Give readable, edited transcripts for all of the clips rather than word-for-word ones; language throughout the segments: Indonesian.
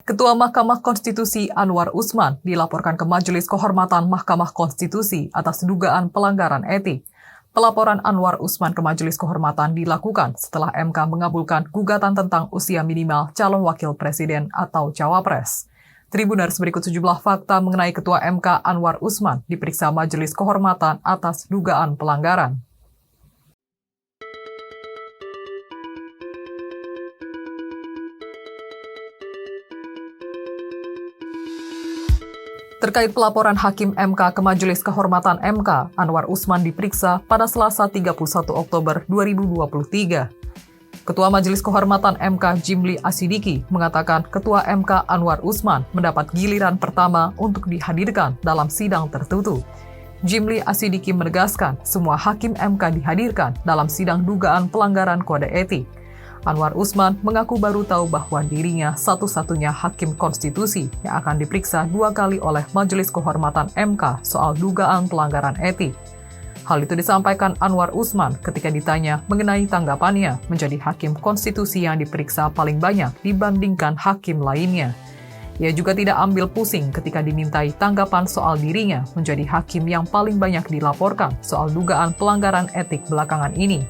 Ketua Mahkamah Konstitusi Anwar Usman dilaporkan ke Majelis Kehormatan Mahkamah Konstitusi atas dugaan pelanggaran etik. Pelaporan Anwar Usman ke Majelis Kehormatan dilakukan setelah MK mengabulkan gugatan tentang usia minimal calon wakil presiden atau cawapres. Tribuners, berikut sejumlah fakta mengenai Ketua MK Anwar Usman diperiksa Majelis Kehormatan atas dugaan pelanggaran. Terkait pelaporan Hakim MK ke Majelis Kehormatan MK, Anwar Usman diperiksa pada Selasa 31 Oktober 2023. Ketua Majelis Kehormatan MK Jimli Asidiki mengatakan Ketua MK Anwar Usman mendapat giliran pertama untuk dihadirkan dalam sidang tertutup. Jimli Asidiki menegaskan semua Hakim MK dihadirkan dalam sidang dugaan pelanggaran kode etik. Anwar Usman mengaku baru tahu bahwa dirinya satu-satunya hakim konstitusi yang akan diperiksa 2 kali oleh Majelis Kehormatan MK soal dugaan pelanggaran etik. Hal itu disampaikan Anwar Usman ketika ditanya mengenai tanggapannya menjadi hakim konstitusi yang diperiksa paling banyak dibandingkan hakim lainnya. Ia juga tidak ambil pusing ketika dimintai tanggapan soal dirinya menjadi hakim yang paling banyak dilaporkan soal dugaan pelanggaran etik belakangan ini.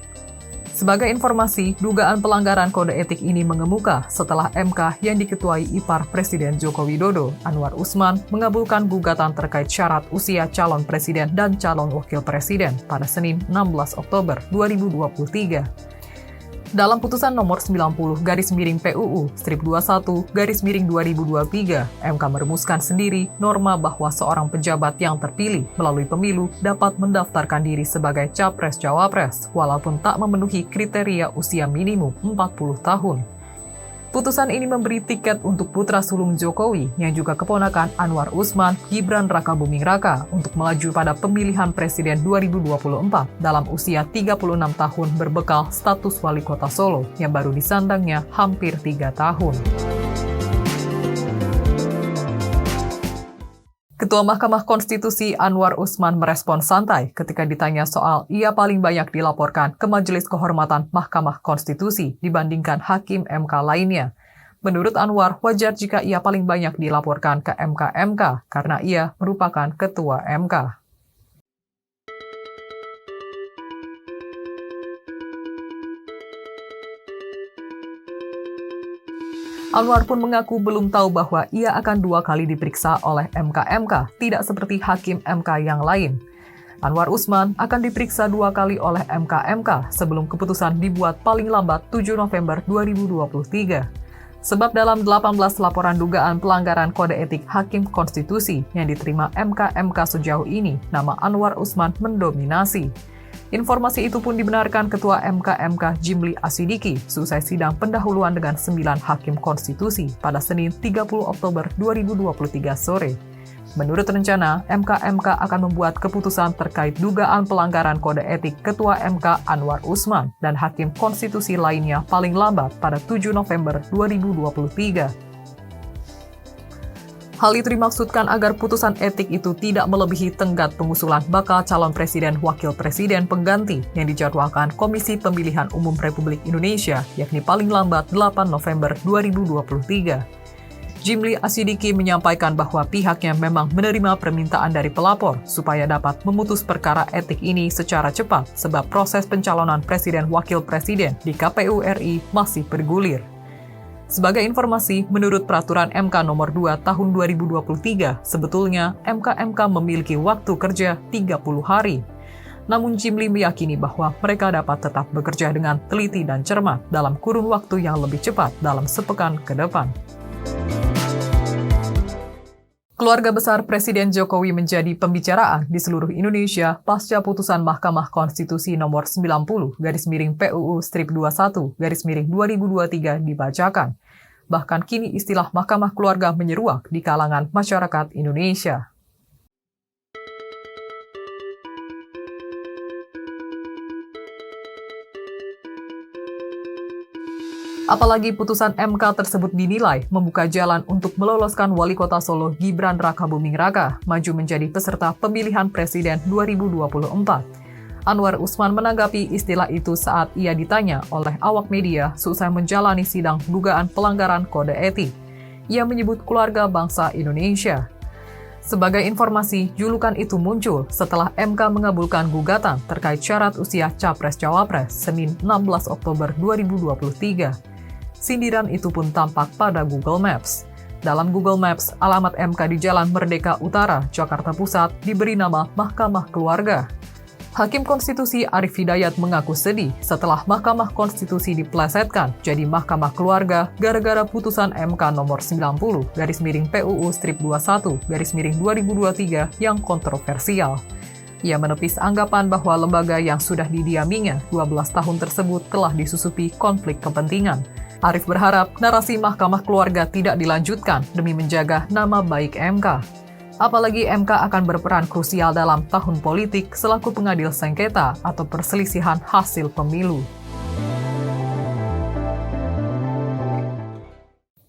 Sebagai informasi, dugaan pelanggaran kode etik ini mengemuka setelah MK yang diketuai ipar Presiden Joko Widodo, Anwar Usman, mengabulkan gugatan terkait syarat usia calon presiden dan calon wakil presiden pada Senin 16 Oktober 2023. Dalam putusan nomor 90/PUU-21/2023, MK merumuskan sendiri norma bahwa seorang pejabat yang terpilih melalui pemilu dapat mendaftarkan diri sebagai capres-cawapres walaupun tak memenuhi kriteria usia minimum 40 tahun. Putusan ini memberi tiket untuk putra sulung Jokowi yang juga keponakan Anwar Usman, Gibran Rakabuming Raka, untuk melaju pada pemilihan presiden 2024 dalam usia 36 tahun berbekal status wali kota Solo yang baru disandangnya hampir 3 tahun. Ketua Mahkamah Konstitusi Anwar Usman merespon santai ketika ditanya soal ia paling banyak dilaporkan ke Majelis Kehormatan Mahkamah Konstitusi dibandingkan hakim MK lainnya. Menurut Anwar, wajar jika ia paling banyak dilaporkan ke MK-MK karena ia merupakan Ketua MK. Anwar pun mengaku belum tahu bahwa ia akan 2 kali diperiksa oleh MK-MK, tidak seperti hakim MK yang lain. Anwar Usman akan diperiksa 2 kali oleh MK-MK sebelum keputusan dibuat paling lambat 7 November 2023. Sebab dalam 18 laporan dugaan pelanggaran kode etik hakim konstitusi yang diterima MK-MK sejauh ini, nama Anwar Usman mendominasi. Informasi itu pun dibenarkan Ketua MK-MK Jimli Asidiki seusai sidang pendahuluan dengan 9 hakim konstitusi pada Senin 30 Oktober 2023 sore. Menurut rencana, MK-MK akan membuat keputusan terkait dugaan pelanggaran kode etik Ketua MK Anwar Usman dan hakim konstitusi lainnya paling lambat pada 7 November 2023. Hal itu dimaksudkan agar putusan etik itu tidak melebihi tenggat pengusulan bakal calon presiden wakil presiden pengganti yang dijadwalkan Komisi Pemilihan Umum Republik Indonesia, yakni paling lambat 8 November 2023. Jimli Asidiki menyampaikan bahwa pihaknya memang menerima permintaan dari pelapor supaya dapat memutus perkara etik ini secara cepat sebab proses pencalonan presiden wakil presiden di KPU RI masih bergulir. Sebagai informasi, menurut Peraturan MK Nomor 2 Tahun 2023, sebetulnya MK-MK memiliki waktu kerja 30 hari. Namun Jimli meyakini bahwa mereka dapat tetap bekerja dengan teliti dan cermat dalam kurun waktu yang lebih cepat dalam sepekan ke depan. Keluarga besar Presiden Jokowi menjadi pembicaraan di seluruh Indonesia pasca putusan Mahkamah Konstitusi nomor 90/PUU-21/2023 dibacakan. Bahkan kini istilah Mahkamah Keluarga menyeruak di kalangan masyarakat Indonesia. Apalagi putusan MK tersebut dinilai membuka jalan untuk meloloskan Wali Kota Solo Gibran Rakabuming Raka maju menjadi peserta pemilihan presiden 2024. Anwar Usman menanggapi istilah itu saat ia ditanya oleh awak media seusai menjalani sidang dugaan pelanggaran kode etik. Ia menyebut keluarga bangsa Indonesia. Sebagai informasi, julukan itu muncul setelah MK mengabulkan gugatan terkait syarat usia Capres-Cawapres Senin 16 Oktober 2023. Sindiran itu pun tampak pada Google Maps. Dalam Google Maps, alamat MK di Jalan Merdeka Utara, Jakarta Pusat diberi nama Mahkamah Keluarga. Hakim Konstitusi Arief Hidayat mengaku sedih setelah Mahkamah Konstitusi diplesetkan jadi Mahkamah Keluarga gara-gara putusan MK nomor 90/PUU-21/2023 yang kontroversial. Ia menepis anggapan bahwa lembaga yang sudah didiaminya 12 tahun tersebut telah disusupi konflik kepentingan. Arief berharap narasi Mahkamah Keluarga tidak dilanjutkan demi menjaga nama baik MK. Apalagi MK akan berperan krusial dalam tahun politik selaku pengadil sengketa atau perselisihan hasil pemilu.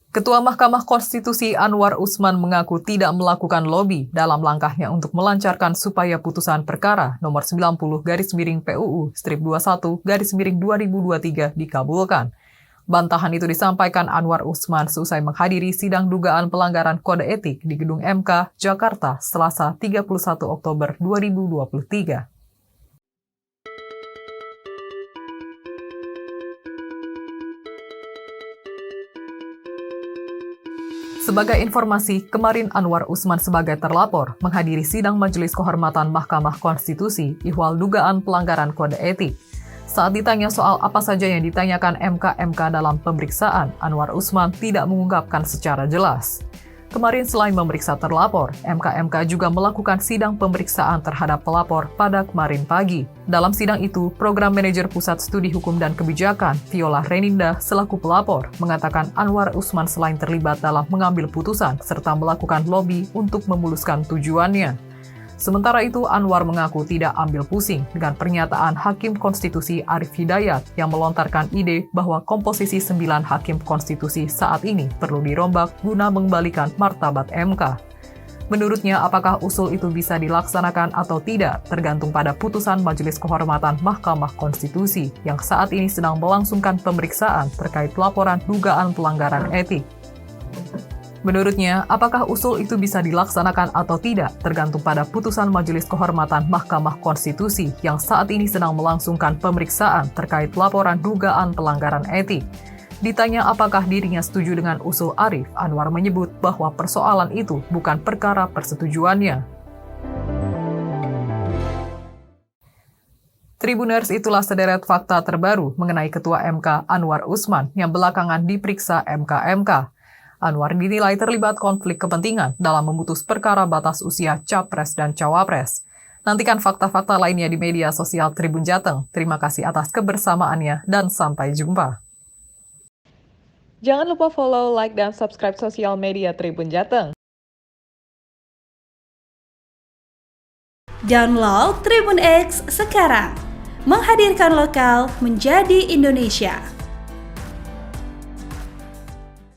Ketua Mahkamah Konstitusi Anwar Usman mengaku tidak melakukan lobi dalam langkahnya untuk melancarkan supaya putusan perkara nomor 90/PUU-21/2023 dikabulkan. Bantahan itu disampaikan Anwar Usman seusai menghadiri sidang dugaan pelanggaran kode etik di Gedung MK, Jakarta, Selasa 31 Oktober 2023. Sebagai informasi, kemarin Anwar Usman sebagai terlapor menghadiri sidang Majelis Kehormatan Mahkamah Konstitusi ihwal dugaan pelanggaran kode etik. Saat ditanya soal apa saja yang ditanyakan MK dalam pemeriksaan, Anwar Usman tidak mengungkapkan secara jelas. Kemarin selain memeriksa terlapor, MK juga melakukan sidang pemeriksaan terhadap pelapor pada kemarin pagi. Dalam sidang itu, Program Manajer Pusat Studi Hukum dan Kebijakan, Viola Reninda, selaku pelapor, mengatakan Anwar Usman selain terlibat dalam mengambil putusan serta melakukan lobi untuk memuluskan tujuannya. Sementara itu, Anwar mengaku tidak ambil pusing dengan pernyataan Hakim Konstitusi Arief Hidayat yang melontarkan ide bahwa komposisi 9 Hakim Konstitusi saat ini perlu dirombak guna mengembalikan martabat MK. Menurutnya, apakah usul itu bisa dilaksanakan atau tidak tergantung pada putusan Majelis Kehormatan Mahkamah Konstitusi yang saat ini sedang melangsungkan pemeriksaan terkait laporan dugaan pelanggaran etik. Menurutnya, apakah usul itu bisa dilaksanakan atau tidak tergantung pada putusan Majelis Kehormatan Mahkamah Konstitusi yang saat ini sedang melangsungkan pemeriksaan terkait laporan dugaan pelanggaran etik. Ditanya apakah dirinya setuju dengan usul Arief, Anwar menyebut bahwa persoalan itu bukan perkara persetujuannya. Tribuners, itulah sederet fakta terbaru mengenai Ketua MK Anwar Usman yang belakangan diperiksa MK. Anwar dinilai terlibat konflik kepentingan dalam memutus perkara batas usia Capres dan Cawapres. Nantikan fakta-fakta lainnya di media sosial Tribun Jateng. Terima kasih atas kebersamaannya dan sampai jumpa. Jangan lupa follow, like, dan subscribe sosial media Tribun Jateng. Download Tribun X sekarang. Menghadirkan lokal menjadi Indonesia.